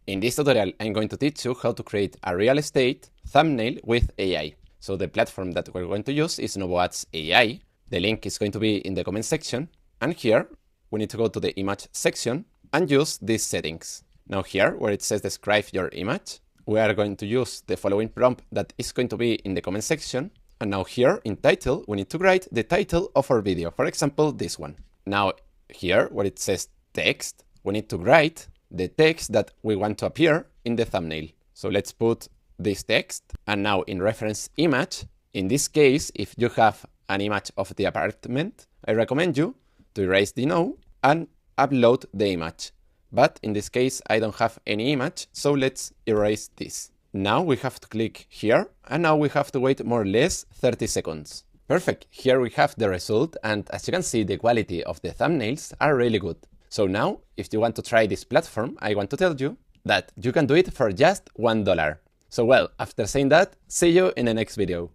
In this tutorial, I'm going to teach you how to create a real estate thumbnail with AI. So the platform that we're going to use is NovoAds AI. The link is going to be in the comment section. And here, we need to go to the image section and use these settings. Now here, where it says describe your image, we are going to use the following prompt that is going to be in the comment section. And now here in title, we need to write the title of our video. For example, this one. Now here, where it says text, we need to write the text that we want to appear in the thumbnail. So let's put this text. And now in reference image, in this case, if you have an image of the apartment, I recommend you to erase the no and upload the image. But in this case, I don't have any image, so let's erase this. Now we have to click here, and now we have to wait more or less 30 seconds. Perfect, here we have the result, and as you can see, the quality of the thumbnails are really good. So now, if you want to try this platform, I want to tell you that you can do it for just $1. So well, after saying that, see you in the next video.